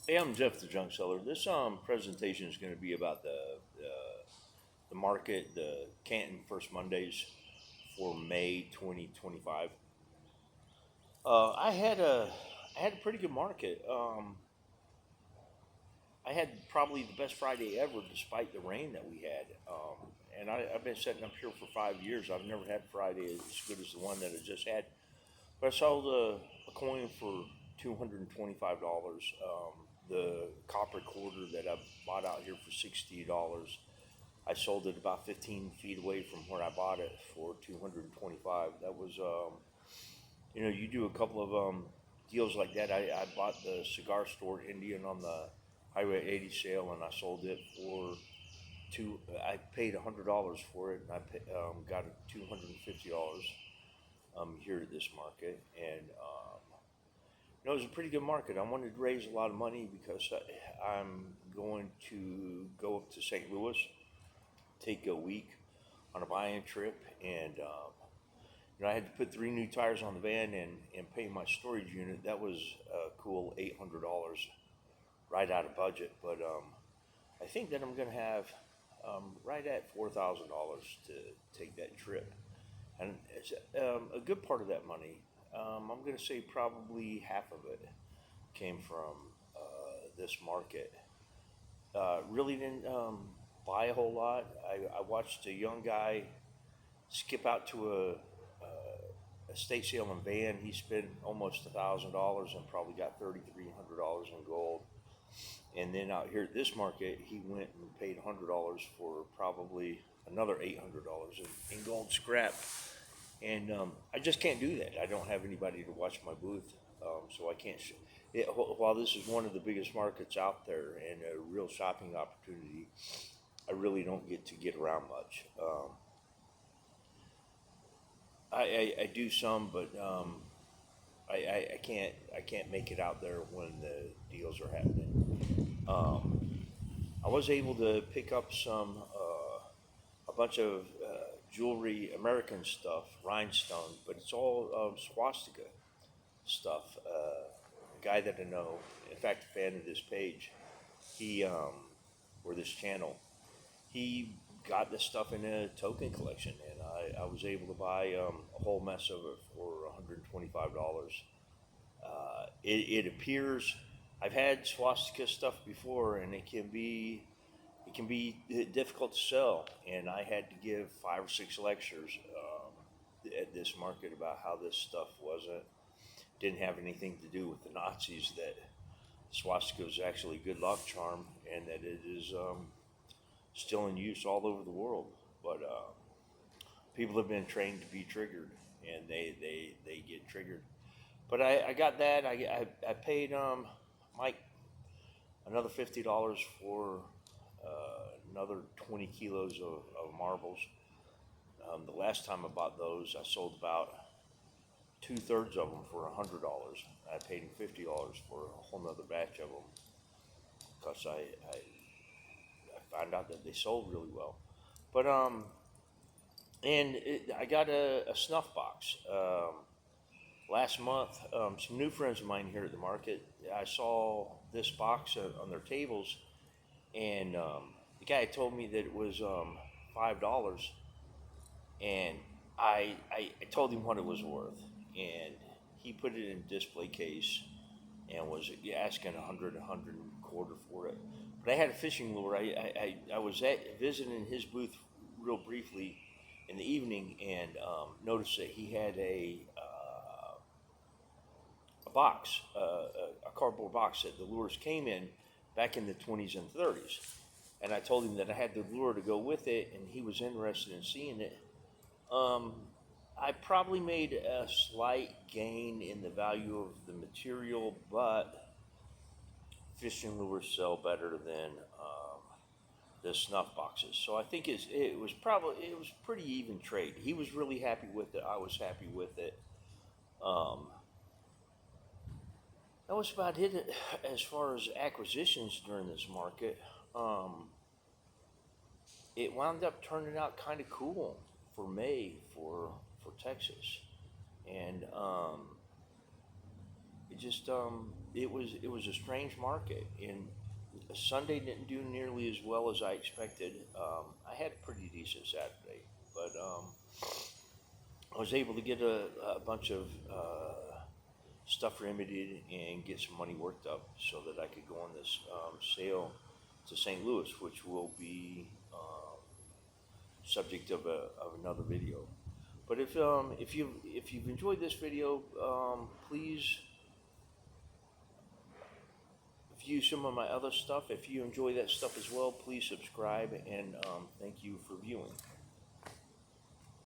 Hey, I'm Jeff the Junk Seller. This presentation is going to be about the market, the Canton First Mondays for May 2025. I had a pretty good market. I had probably the best Friday ever, despite the rain that we had. And I've been setting up here for 5 years. I've never had Friday as good as the one that I just had. But I sold a coin for $225. The copper quarter that I bought out here for $60. I sold it about 15 feet away from where I bought it for 225. That was, you do a couple of deals like that. I bought the cigar store Indian on the Highway 80 sale, and I sold it for two. I paid $100 for it, and got it $250 here at this market, and it was a pretty good market. I wanted to raise a lot of money because I'm going to go up to St. Louis, take a week on a buy-in trip, and I had to put three new tires on the van and pay my storage unit. That was a cool $800 right out of budget, but I think that I'm going to have right at $4,000 to take that trip. And it's, a good part of that money, I'm going to say probably half of it came from this market. Really didn't buy a whole lot. I watched a young guy skip out to a estate sale in van. He spent almost $1,000 and probably got $3,300 in gold. And then out here at this market, he went and paid $100 for probably another $800 in gold scrap. And I just can't do that. I don't have anybody to watch my booth, so I can't. While this is one of the biggest markets out there and a real shopping opportunity, I really don't get to get around much. I do some, but I can't make it out there when the deals are happening. I was able to pick up a bunch of jewelry, American stuff, rhinestone, but it's all swastika stuff. A guy that I know, in fact, a fan of this page, he or this channel, he got this stuff in a token collection, and I was able to buy a whole mess of it for $125. It appears I've had swastika stuff before, and it can be difficult to sell. And I had to give 5 or 6 lectures at this market about how this stuff didn't have anything to do with the Nazis. That swastika is actually a good luck charm, and that it is still in use all over the world. But people have been trained to be triggered, and they get triggered. But I got that. I paid Mike another $50 for another 20 kilos of marbles. The last time I bought those, I sold about 2/3 of them for $100. I paid him $50 for a whole nother batch of them because I found out that they sold really well. But I got a snuff box. Last month, some new friends of mine here at the market, I saw this box on their tables, and the guy told me that it was $5, and I told him what it was worth, and he put it in a display case and was asking 100 and a quarter for it. But I had a fishing lure. I was visiting his booth real briefly in the evening, and noticed that he had a box, a cardboard box that the lures came in back in the 20s and 30s. And I told him that I had the lure to go with it, and he was interested in seeing it. I probably made a slight gain in the value of the material, but fishing lures sell better than the snuff boxes. So I think it was pretty even trade. He was really happy with it. I was happy with it. Um, that was about it as far as acquisitions during this market. Um, it wound up turning out kind of cool for May for Texas, and it just it was a strange market, and Sunday didn't do nearly as well as I expected. I had a pretty decent Saturday, but I was able to get a bunch of stuff remedied and get some money worked up so that I could go on this sale to St. Louis, which will be subject of another video. But if you've enjoyed this video, please view some of my other stuff. If you enjoy that stuff as well, please subscribe, and thank you for viewing.